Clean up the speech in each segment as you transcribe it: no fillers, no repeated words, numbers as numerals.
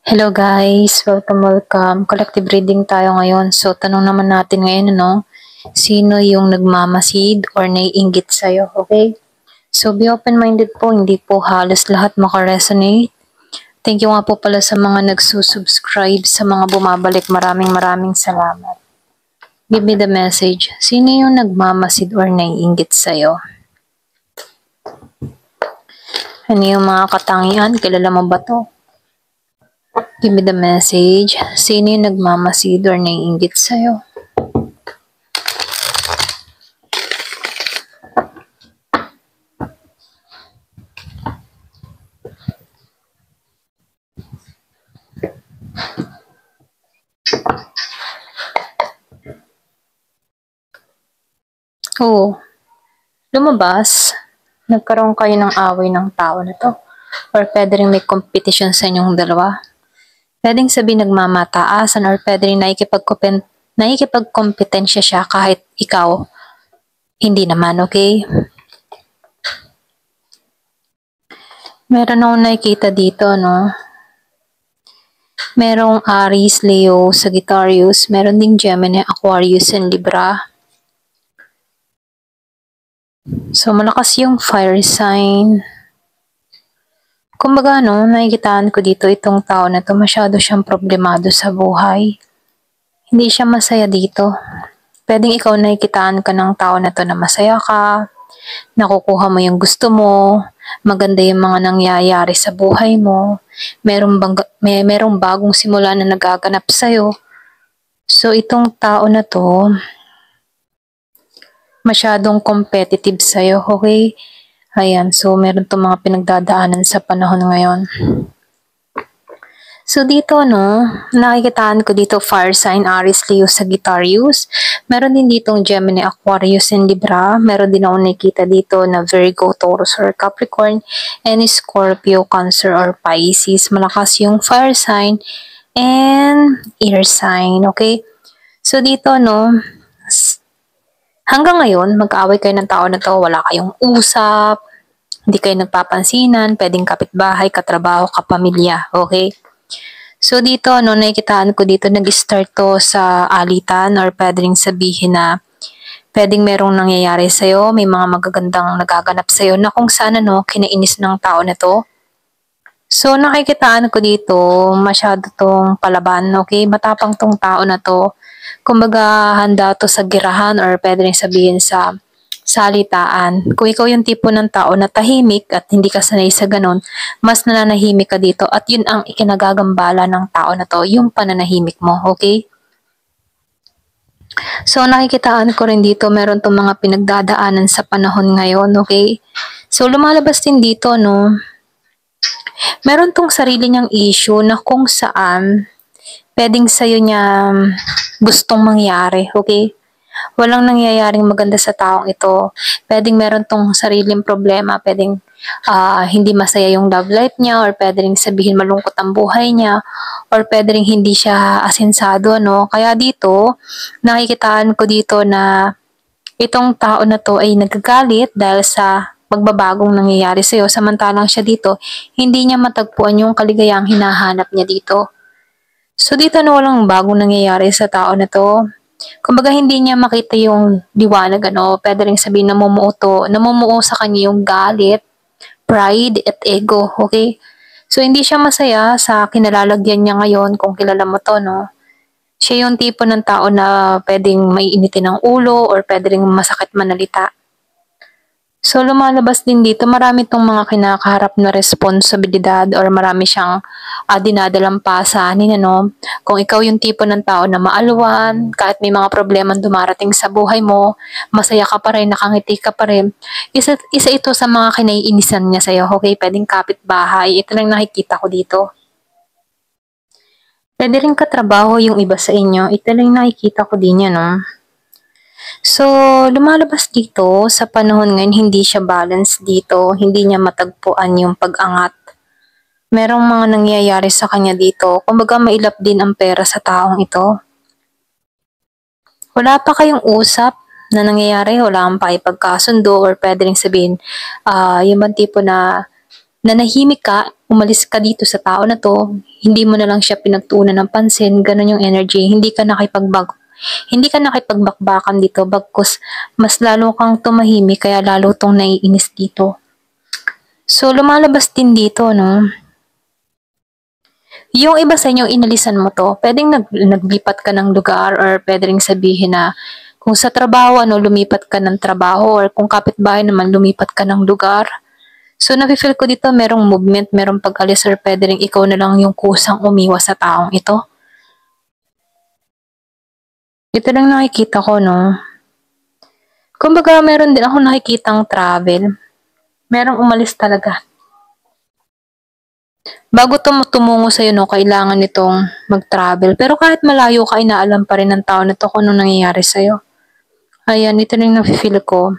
Hello guys, welcome. Collective reading tayo ngayon. So, tanong naman natin ngayon, sino yung nagmamasid or naiinggit sa'yo, okay? So, be open-minded po, hindi po halos lahat makaresonate. Thank you nga po pala sa mga nagsusubscribe, sa mga bumabalik. Maraming salamat. Give me the message. Sino yung nagmamasid or naiinggit sa'yo? Ano yung mga katangian? Kilala mo ba to? Give me the message. Sino yung nagmamasid or naiinggit sa'yo? Oo. Lumabas. Nagkaroon kayo ng away ng tao na to. Or pwede rin may competition sa inyong dalawa. Pwedeng sabihin nagmamataasan or pwede rin nakikipagkompetensya siya kahit ikaw hindi naman, okay? Meron akong nakikita dito, no? Merong Aries, Leo, Sagittarius. Meron ding Gemini, Aquarius, and Libra. So, malakas yung fire sign. Kumbaga, nakikitaan ko dito itong tao na to, masyado siyang problemado sa buhay. Hindi siya masaya dito. Pwedeng ikaw nakikitaan ka ng tao na to na masaya ka, nakukuha mo yung gusto mo, maganda yung mga nangyayari sa buhay mo, merong bagong simula na nagaganap sa'yo. So, itong tao na to, masyadong competitive sa'yo, okay? Ayan, so meron itong mga pinagdadaanan sa panahon ngayon. So dito, nakikitaan ko dito fire sign, Aries, Leo, Sagittarius. Meron din ditong Gemini, Aquarius, and Libra. Meron din ako nakikita dito na Virgo, Taurus, or Capricorn, and Scorpio, Cancer, or Pisces. Malakas yung fire sign and air sign, okay? So dito, hanggang ngayon, mag-aaway kayo ng tao na to, wala kayong usap, hindi kayo nagpapansinan, pwedeng kapitbahay, katrabaho, kapamilya, okay? So dito, nakikitaan ko dito, nag-start to sa alitan or pwede rin sabihin na pwedeng merong nangyayari sa'yo, may mga magagandang nagaganap sa'yo na kung saan kinainis ng tao na to. So nakikitaan ko dito, masyado tong palaban, okay? Matapang tong tao na to. Kumbaga, handa to sa girahan or pwede rin sabihin sa salitaan. Kung ikaw yung tipo ng tao na tahimik at hindi ka sanay sa ganun, mas nananahimik ka dito at yun ang ikinagagambala ng tao na to, yung pananahimik mo, okay? So nakikitaan ko rin dito, meron tong mga pinagdadaanan sa panahon ngayon, okay? So lumalabas din dito, meron tong sarili niyang issue na kung saan pwedeng sa'yo niya gustong mangyari, okay? Walang nangyayaring maganda sa taong ito. Pwedeng meron tong sariling problema, pwedeng hindi masaya yung love life niya, or pwede rin sabihin malungkot ang buhay niya, or pwede rin hindi siya asensado, Kaya dito, nakikitaan ko dito na itong tao na to ay nagagalit dahil sa magbabagong nangyayari sa'yo, samantalang siya dito, hindi niya matagpuan yung kaligayang hinahanap niya dito. So dito walang bagong nangyayari sa tao na to. Kumbaga hindi niya makita yung liwanag, pwede rin sabihin namumuo sa kanya yung galit, pride, at ego, okay? So hindi siya masaya sa kinalalagyan niya ngayon kung kilala mo to, Siya yung tipo ng tao na pwedeng maiinitin ng ulo or pwede rin masakit manalita. So, lumalabas din dito, marami tong mga kinakaharap na responsibilidad or marami siyang dinadalang pasanin, Kung ikaw yung tipo ng tao na maalwan, kahit may mga problema dumarating sa buhay mo, masaya ka pa rin, nakangiti ka pa rin. Isa ito sa mga kinaiinisan niya sa'yo, okay? Pwedeng kapitbahay. Ito lang nakikita ko dito. Pwede rin katrabaho yung iba sa inyo. Ito lang nakikita ko din yan, So, lumalabas dito, sa panahon ngayon, hindi siya balance dito, hindi niya matagpuan yung pag-angat. Merong mga nangyayari sa kanya dito, kumbaga mailap din ang pera sa taong ito. Wala pa kayong usap na nangyayari, wala kang pakipagkasundo or pwede rin sabihin, yung bang tipo na nanahimik ka, umalis ka dito sa tao na to, hindi mo na lang siya pinagtuunan ng pansin, ganun yung energy, hindi ka nakipagbakbakan dito, bagkus mas lalo kang tumahimik, kaya lalo tong naiinis dito. So, lumalabas din dito, no? Yung iba sa inyo, inalisan mo to, pwedeng naglipat ka ng lugar or pwedeng sabihin na kung sa trabaho, lumipat ka ng trabaho or kung kapitbahay naman, lumipat ka ng lugar. So, nafe-feel ko dito merong movement, merong pag-alis or pwede rin ikaw na lang yung kusang umiwas sa taong ito. Ito lang nakikita ko, no? Kumbaga, meron din ako nakikitang travel. Merong umalis talaga. Bago tumungo sa'yo, no, kailangan nitong mag-travel. Pero kahit malayo ka, inaalam pa rin ng tao na to kung anong nangyayari sa'yo. Ayan, ito na yung nafe-feel ko.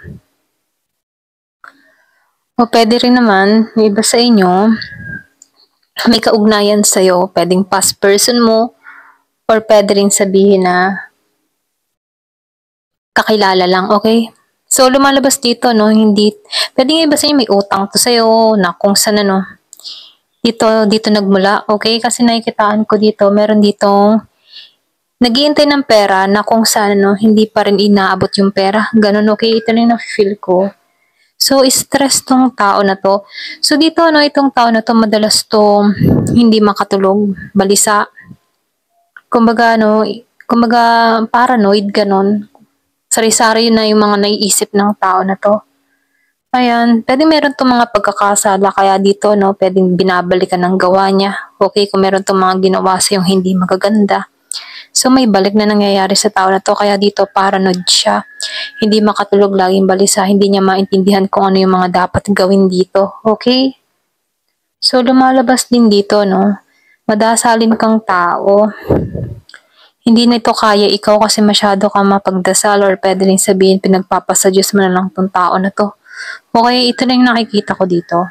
O pwede rin naman, yung iba sa inyo, may kaugnayan sa'yo, pwedeng past person mo, or pwede rin sabihin na kakilala lang, okay? So, lumalabas dito, no, hindi, pwedeng yung iba sa inyo may utang to sa'yo, na kung saan, dito nagmula, okay? Kasi nakikitaan ko dito, meron ditong nag-iintay ng pera na kung saan hindi pa rin inaabot yung pera. Ganun, okay? Ito na yung na-feel ko. So, stress tong tao na to. So, dito, itong tao na to, madalas to hindi makatulog, balisa. Kumbaga, paranoid, ganun. Sari-sari na yung mga naiisip ng tao na to. Ayan, pwede meron tong mga pagkakasala, kaya dito, pwedeng binabalikan ng gawa niya. Okay, kung meron tong mga ginawa sa yung hindi magaganda. So, may balik na nangyayari sa tao na to, kaya dito paranoid siya. Hindi makatulog, laging balisa, hindi niya maintindihan kung ano yung mga dapat gawin dito. Okay? So, lumalabas din dito, no? Madasalin kang tao. Hindi na ito kaya ikaw kasi masyado kang mapagdasal or pwede rin sabihin pinagpapasadyos mo na lang tong tao na to. Okay, ito na yung nakikita ko dito.